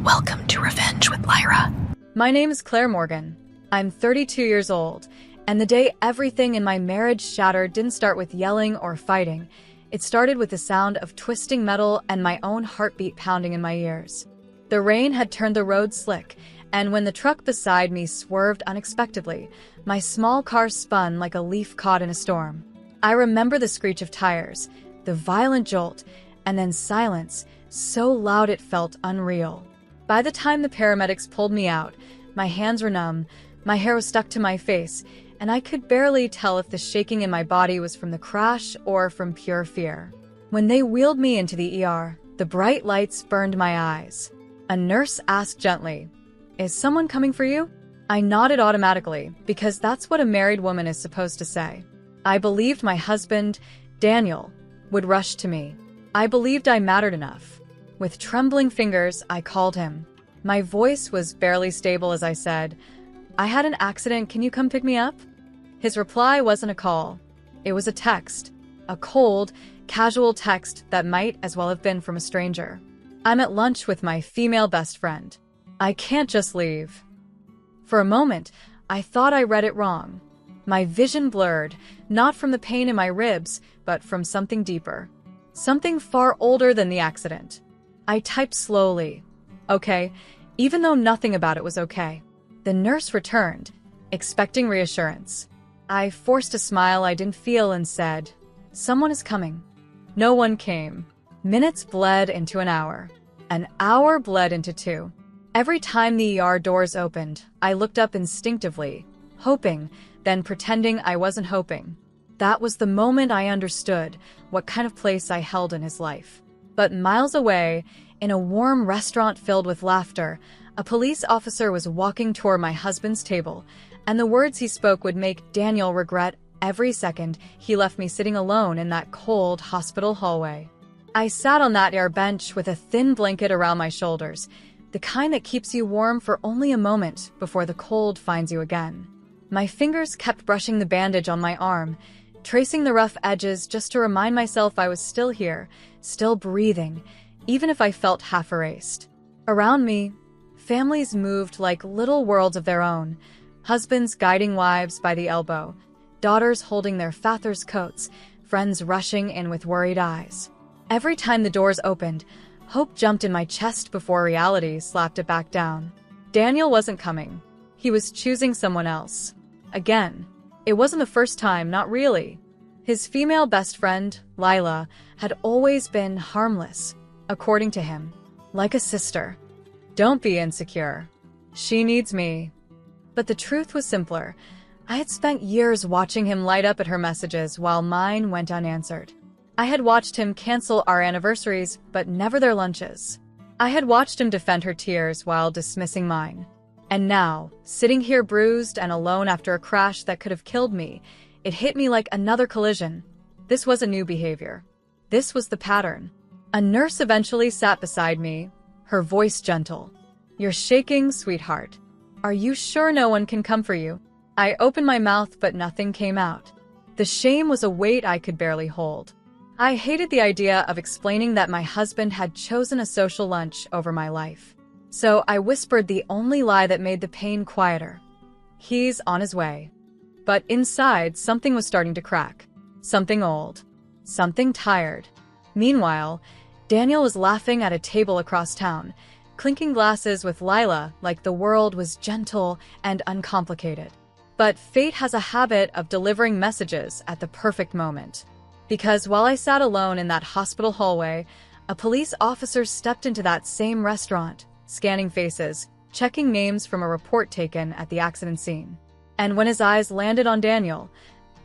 Welcome to Revenge with Lyra. My name is Claire Morgan. I'm 32 years old, and the day everything in my marriage shattered didn't start with yelling or fighting. It started with the sound of twisting metal and my own heartbeat pounding in my ears. The rain had turned the road slick, and when the truck beside me swerved unexpectedly, my small car spun like a leaf caught in a storm. I remember the screech of tires, the violent jolt, and then silence, so loud it felt unreal. By the time the paramedics pulled me out, my hands were numb, my hair was stuck to my face, and I could barely tell if the shaking in my body was from the crash or from pure fear. When they wheeled me into the ER, the bright lights burned my eyes. A nurse asked gently, "Is someone coming for you?" I nodded automatically, because that's what a married woman is supposed to say. I believed my husband, Daniel, would rush to me. I believed I mattered enough. With trembling fingers, I called him. My voice was barely stable as I said, "I had an accident, can you come pick me up?" His reply wasn't a call. It was a text. A cold, casual text that might as well have been from a stranger. "I'm at lunch with my female best friend. I can't just leave." For a moment, I thought I read it wrong. My vision blurred, not from the pain in my ribs, but from something deeper. Something far older than the accident. I typed slowly. "Okay," even though nothing about it was okay. The nurse returned, expecting reassurance. I forced a smile I didn't feel and said, "Someone is coming." No one came. Minutes bled into an hour. An hour bled into 2. Every time the ER doors opened, I looked up instinctively, hoping, then pretending I wasn't hoping. That was the moment I understood what kind of place I held in his life. But miles away, in a warm restaurant filled with laughter, a police officer was walking toward my husband's table, and the words he spoke would make Daniel regret every second he left me sitting alone in that cold hospital hallway. I sat on that air bench with a thin blanket around my shoulders, the kind that keeps you warm for only a moment before the cold finds you again. My fingers kept brushing the bandage on my arm, tracing the rough edges just to remind myself I was still here, still breathing, even if I felt half erased. Around me, families moved like little worlds of their own, husbands guiding wives by the elbow, daughters holding their fathers' coats, friends rushing in with worried eyes. Every time the doors opened, hope jumped in my chest before reality slapped it back down. Daniel wasn't coming. He was choosing someone else. Again. It wasn't the first time, not really. His female best friend, Lila, had always been harmless, according to him. Like a sister. "Don't be insecure. She needs me." But the truth was simpler. I had spent years watching him light up at her messages while mine went unanswered. I had watched him cancel our anniversaries, but never their lunches. I had watched him defend her tears while dismissing mine. And now, sitting here bruised and alone after a crash that could have killed me, it hit me like another collision. This wasn't new behavior. This was the pattern. A nurse eventually sat beside me, her voice gentle. "You're shaking, sweetheart. Are you sure no one can come for you?" I opened my mouth, but nothing came out. The shame was a weight I could barely hold. I hated the idea of explaining that my husband had chosen a social lunch over my life. So I whispered the only lie that made the pain quieter. "He's on his way." But inside, something was starting to crack. Something old. Something tired. Meanwhile, Daniel was laughing at a table across town, clinking glasses with Lila like the world was gentle and uncomplicated. But fate has a habit of delivering messages at the perfect moment. Because while I sat alone in that hospital hallway, a police officer stepped into that same restaurant, scanning faces, checking names from a report taken at the accident scene. And when his eyes landed on Daniel,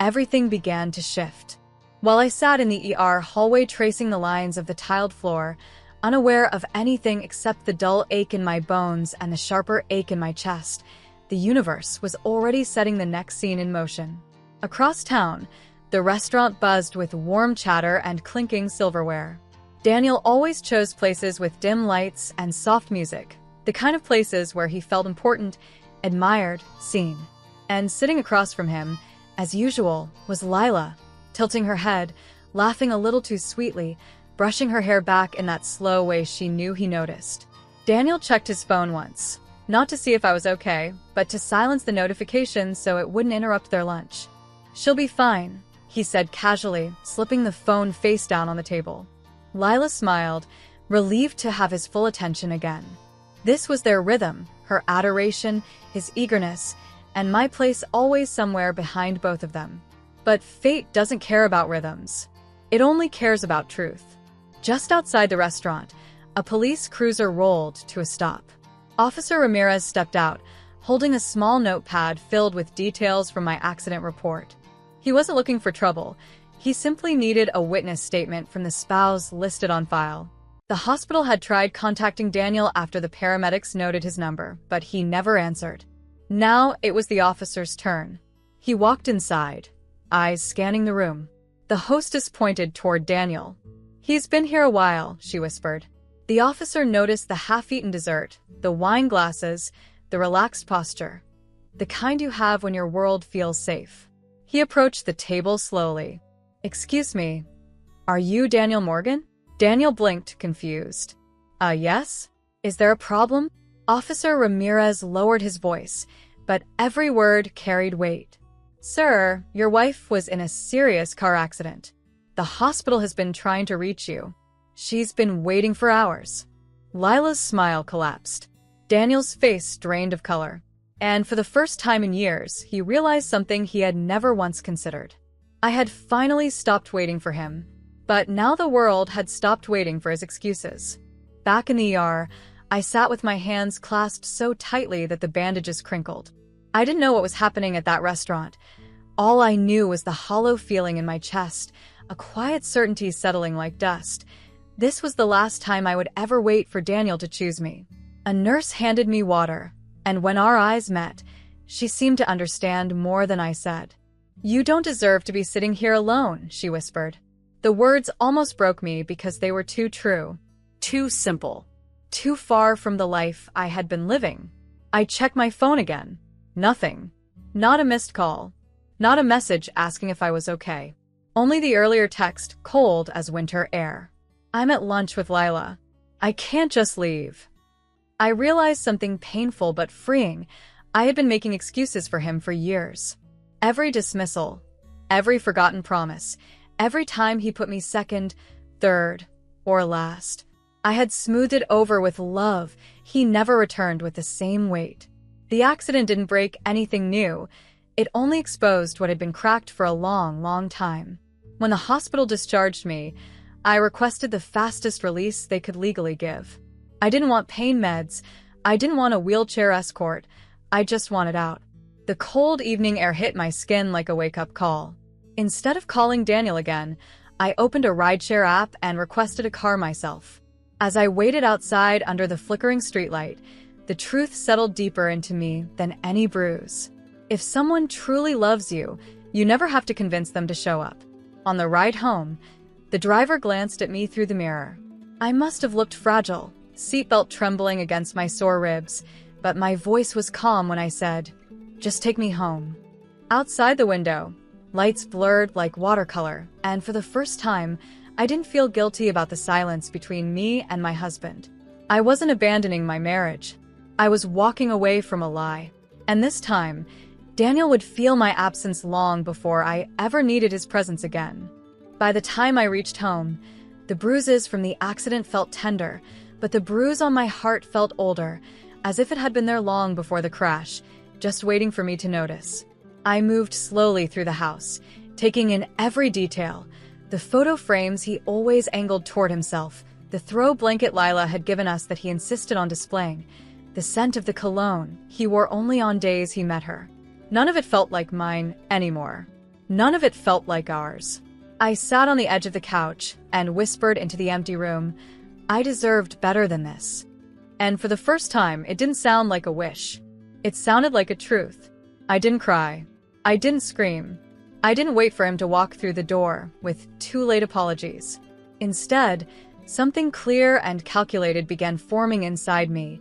everything began to shift. While I sat in the ER hallway tracing the lines of the tiled floor, unaware of anything except the dull ache in my bones and the sharper ache in my chest, the universe was already setting the next scene in motion. Across town, the restaurant buzzed with warm chatter and clinking silverware. Daniel always chose places with dim lights and soft music, the kind of places where he felt important, admired, seen. And sitting across from him, as usual, was Lila, tilting her head, laughing a little too sweetly, brushing her hair back in that slow way she knew he noticed. Daniel checked his phone once, not to see if I was okay, but to silence the notifications so it wouldn't interrupt their lunch. "She'll be fine," he said casually, slipping the phone face down on the table. Lila smiled, relieved to have his full attention again. This was their rhythm, her adoration, his eagerness, and my place always somewhere behind both of them. But fate doesn't care about rhythms. It only cares about truth. Just outside the restaurant, a police cruiser rolled to a stop. Officer Ramirez stepped out, holding a small notepad filled with details from my accident report. He wasn't looking for trouble. He simply needed a witness statement from the spouse listed on file. The hospital had tried contacting Daniel after the paramedics noted his number, but he never answered. Now it was the officer's turn. He walked inside, eyes scanning the room. The hostess pointed toward Daniel. "He's been here a while," she whispered. The officer noticed the half-eaten dessert, the wine glasses, the relaxed posture. The kind you have when your world feels safe. He approached the table slowly. "Excuse me, are you Daniel Morgan?" Daniel blinked, confused. Yes? Is there a problem?" Officer Ramirez lowered his voice, but every word carried weight. "Sir, your wife was in a serious car accident. The hospital has been trying to reach you. She's been waiting for hours." Lila's smile collapsed. Daniel's face drained of color. And for the first time in years, he realized something he had never once considered. I had finally stopped waiting for him. But now the world had stopped waiting for his excuses. Back in the ER, I sat with my hands clasped so tightly that the bandages crinkled. I didn't know what was happening at that restaurant. All I knew was the hollow feeling in my chest, a quiet certainty settling like dust. This was the last time I would ever wait for Daniel to choose me. A nurse handed me water, and when our eyes met, she seemed to understand more than I said. "You don't deserve to be sitting here alone," she whispered. The words almost broke me because they were too true, too simple, too far from the life I had been living. I checked my phone again. Nothing. Not a missed call. Not a message asking if I was okay. Only the earlier text, cold as winter air. "I'm at lunch with Lila. I can't just leave." I realized something painful but freeing. I had been making excuses for him for years. Every dismissal, every forgotten promise, every time he put me second, third, or last, I had smoothed it over with love he never returned with the same weight. The accident didn't break anything new. It only exposed what had been cracked for a long, long time. When the hospital discharged me, I requested the fastest release they could legally give. I didn't want pain meds. I didn't want a wheelchair escort. I just wanted out. The cold evening air hit my skin like a wake-up call. Instead of calling Daniel again, I opened a rideshare app and requested a car myself. As I waited outside under the flickering streetlight, the truth settled deeper into me than any bruise. If someone truly loves you, you never have to convince them to show up. On the ride home, the driver glanced at me through the mirror. I must have looked fragile, seatbelt trembling against my sore ribs, but my voice was calm when I said, "Just take me home." Outside the window, lights blurred like watercolor, and for the first time, I didn't feel guilty about the silence between me and my husband. I wasn't abandoning my marriage. I was walking away from a lie. And this time, Daniel would feel my absence long before I ever needed his presence again. By the time I reached home, the bruises from the accident felt tender, but the bruise on my heart felt older, as if it had been there long before the crash, just waiting for me to notice. I moved slowly through the house, taking in every detail. The photo frames he always angled toward himself, the throw blanket Lila had given us that he insisted on displaying, the scent of the cologne he wore only on days he met her. None of it felt like mine anymore. None of it felt like ours. I sat on the edge of the couch and whispered into the empty room, "I deserved better than this." And for the first time, it didn't sound like a wish. It sounded like a truth. I didn't cry. I didn't scream. I didn't wait for him to walk through the door with too late apologies. Instead, something clear and calculated began forming inside me.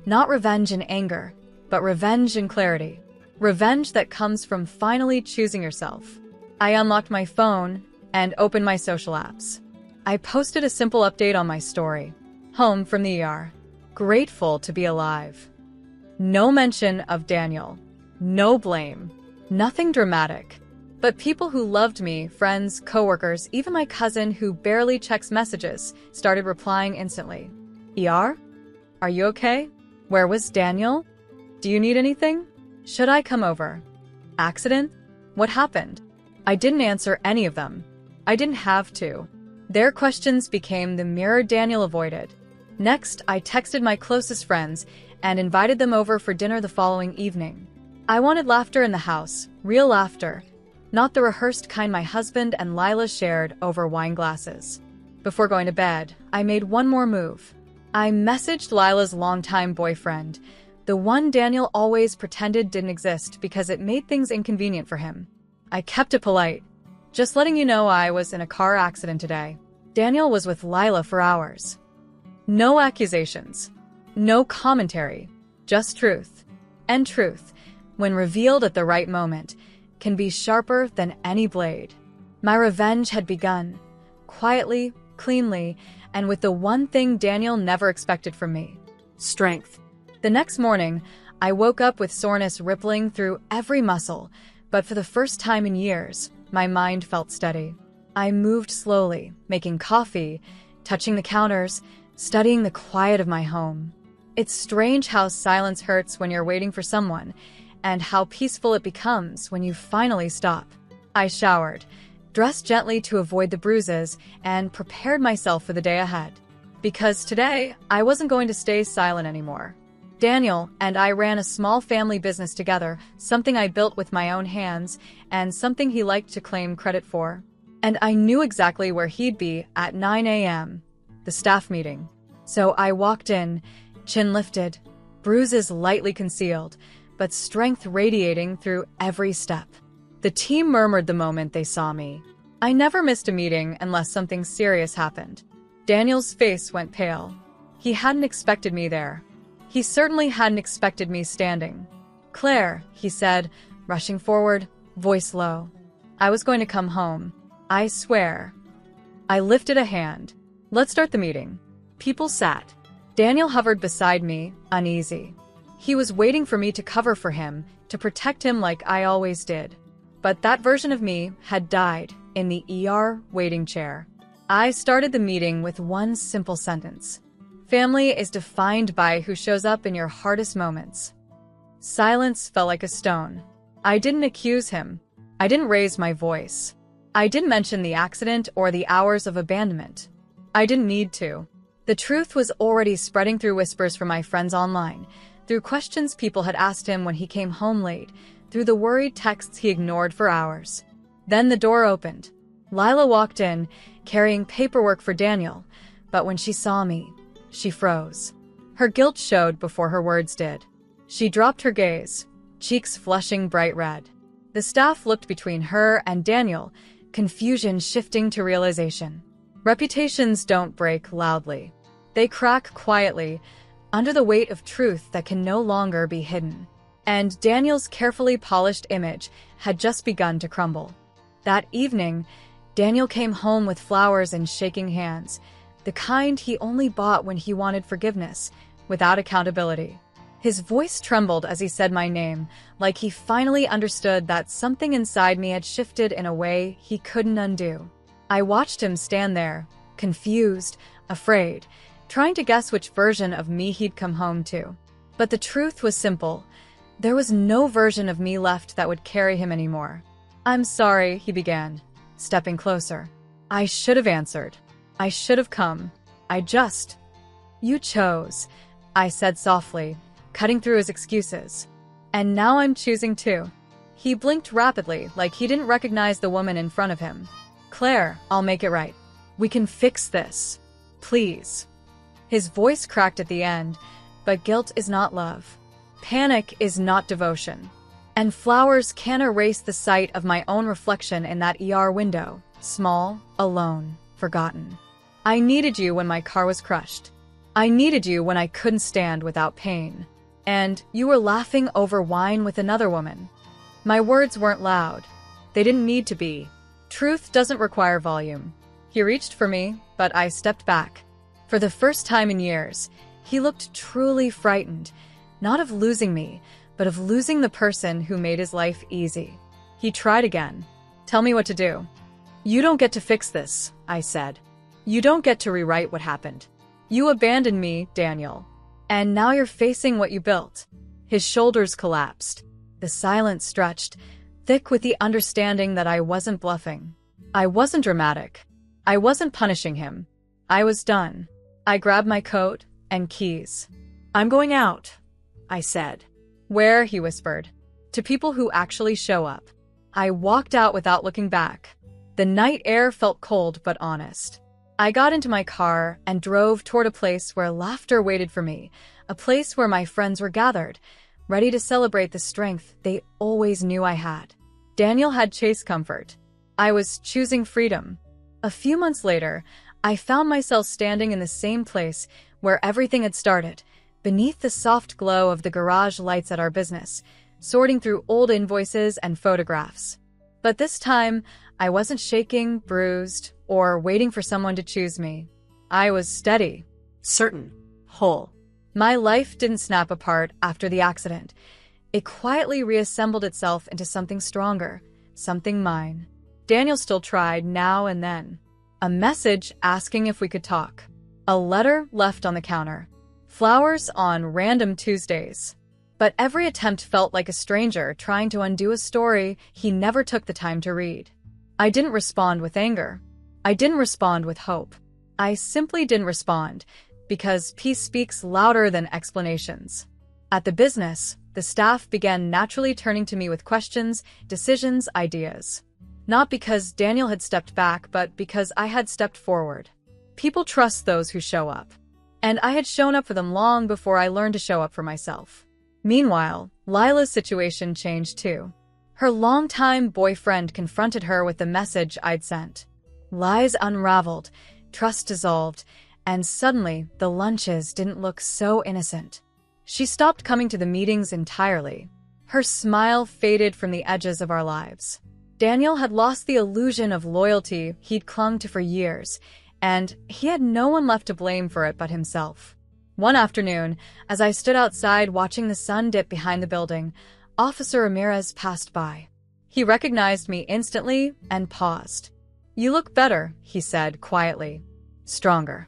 Not revenge and anger, but revenge and clarity. Revenge that comes from finally choosing yourself. I unlocked my phone and opened my social apps. I posted a simple update on my story. Home from the ER. grateful to be alive. No mention of Daniel. No blame. Nothing dramatic. But people who loved me, friends, coworkers, even my cousin who barely checks messages, started replying instantly. ER? Are you okay? Where was Daniel? Do you need anything? Should I come over? Accident? What happened? I didn't answer any of them. I didn't have to. Their questions became the mirror Daniel avoided. Next, I texted my closest friends and invited them over for dinner the following evening. I wanted laughter in the house, real laughter, not the rehearsed kind my husband and Lila shared over wine glasses. Before going to bed, I made one more move. I messaged Lila's longtime boyfriend, the one Daniel always pretended didn't exist because it made things inconvenient for him. I kept it polite. Just letting you know I was in a car accident today. Daniel was with Lila for hours. No accusations. No commentary. Just truth. And truth, when revealed at the right moment, can be sharper than any blade. My revenge had begun. Quietly, cleanly, and with the one thing Daniel never expected from me. Strength. The next morning, I woke up with soreness rippling through every muscle, but for the first time in years, my mind felt steady. I moved slowly, making coffee, touching the counters, studying the quiet of my home. It's strange how silence hurts when you're waiting for someone, and how peaceful it becomes when you finally stop. I showered, dressed gently to avoid the bruises, and prepared myself for the day ahead. Because today, I wasn't going to stay silent anymore. Daniel and I ran a small family business together, something I built with my own hands, and something he liked to claim credit for. And I knew exactly where he'd be at 9 a.m., the staff meeting. So I walked in, chin lifted, bruises lightly concealed, but strength radiating through every step. The team murmured the moment they saw me. I never missed a meeting unless something serious happened. Daniel's face went pale. He hadn't expected me there. He certainly hadn't expected me standing. "Claire," he said, rushing forward, voice low. "I was going to come home. I swear." I lifted a hand. "Let's start the meeting." People sat. Daniel hovered beside me, uneasy. He was waiting for me to cover for him, to protect him like I always did. But that version of me had died in the ER waiting chair. I started the meeting with one simple sentence. Family is defined by who shows up in your hardest moments. Silence fell like a stone. I didn't accuse him. I didn't raise my voice. I didn't mention the accident or the hours of abandonment. I didn't need to. The truth was already spreading through whispers from my friends online, through questions people had asked him when he came home late, through the worried texts he ignored for hours. Then the door opened. Lila walked in, carrying paperwork for Daniel, but when she saw me, she froze. Her guilt showed before her words did. She dropped her gaze, cheeks flushing bright red. The staff looked between her and Daniel, confusion shifting to realization. Reputations don't break loudly. They crack quietly, under the weight of truth that can no longer be hidden. And Daniel's carefully polished image had just begun to crumble. That evening, Daniel came home with flowers and shaking hands, the kind he only bought when he wanted forgiveness, without accountability. His voice trembled as he said my name, like he finally understood that something inside me had shifted in a way he couldn't undo. I watched him stand there, confused, afraid, trying to guess which version of me he'd come home to. But the truth was simple. There was no version of me left that would carry him anymore. "I'm sorry," he began, stepping closer. "I should have answered. I should have come. You chose," I said softly, cutting through his excuses. "And now I'm choosing too." He blinked rapidly, like he didn't recognize the woman in front of him. "Claire, I'll make it right. We can fix this. Please." His voice cracked at the end, but guilt is not love. Panic is not devotion. And flowers can't erase the sight of my own reflection in that ER window, small, alone, forgotten. I needed you when my car was crushed. I needed you when I couldn't stand without pain. And you were laughing over wine with another woman. My words weren't loud. They didn't need to be. Truth doesn't require volume. He reached for me, but I stepped back. For the first time in years, He looked truly frightened, not of losing me, but of losing the person who made his life easy. He tried again. "Tell me what to do." "You don't get to fix this," I said. "You don't get to rewrite what happened. You abandoned me, Daniel. And now you're facing what you built." His shoulders collapsed. The silence stretched, thick with the understanding that I wasn't bluffing. I wasn't dramatic. I wasn't punishing him. I was done. I grabbed my coat and keys. "I'm going out," I said. "Where?" he whispered. "To people who actually show up." I walked out without looking back. The night air felt cold but honest. I got into my car and drove toward a place where laughter waited for me, a place where my friends were gathered, ready to celebrate the strength they always knew I had. Daniel had chased comfort. I was choosing freedom. A few months later, I found myself standing in the same place where everything had started, beneath the soft glow of the garage lights at our business, sorting through old invoices and photographs. But this time, I wasn't shaking, bruised, or waiting for someone to choose me. I was steady, certain, whole. My life didn't snap apart after the accident. It quietly reassembled itself into something stronger, something mine. Daniel still tried now and then. A message asking if we could talk. A letter left on the counter. Flowers on random Tuesdays. But every attempt felt like a stranger trying to undo a story he never took the time to read. I didn't respond with anger. I didn't respond with hope. I simply didn't respond, because peace speaks louder than explanations. At the business, the staff began naturally turning to me with questions, decisions, ideas. Not because Daniel had stepped back, but because I had stepped forward. People trust those who show up. And I had shown up for them long before I learned to show up for myself. Meanwhile, Lila's situation changed too. Her longtime boyfriend confronted her with the message I'd sent. Lies unraveled, trust dissolved, and suddenly the lunches didn't look so innocent. She stopped coming to the meetings entirely. Her smile faded from the edges of our lives. Daniel had lost the illusion of loyalty he'd clung to for years, and he had no one left to blame for it but himself. One afternoon, as I stood outside watching the sun dip behind the building, Officer Ramirez passed by. He recognized me instantly and paused. "You look better," he said quietly. "Stronger."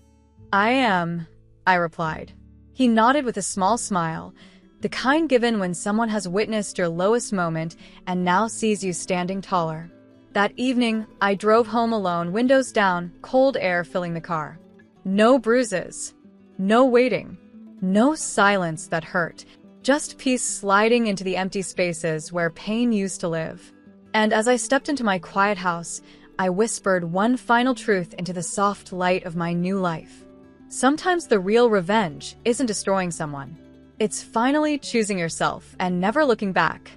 "I am," I replied. He nodded with a small smile, the kind given when someone has witnessed your lowest moment and now sees you standing taller. That evening, I drove home alone, windows down, cold air filling the car. No bruises. No waiting. No silence that hurt. Just peace sliding into the empty spaces where pain used to live. And as I stepped into my quiet house, I whispered one final truth into the soft light of my new life. Sometimes the real revenge isn't destroying someone. It's finally choosing yourself and never looking back.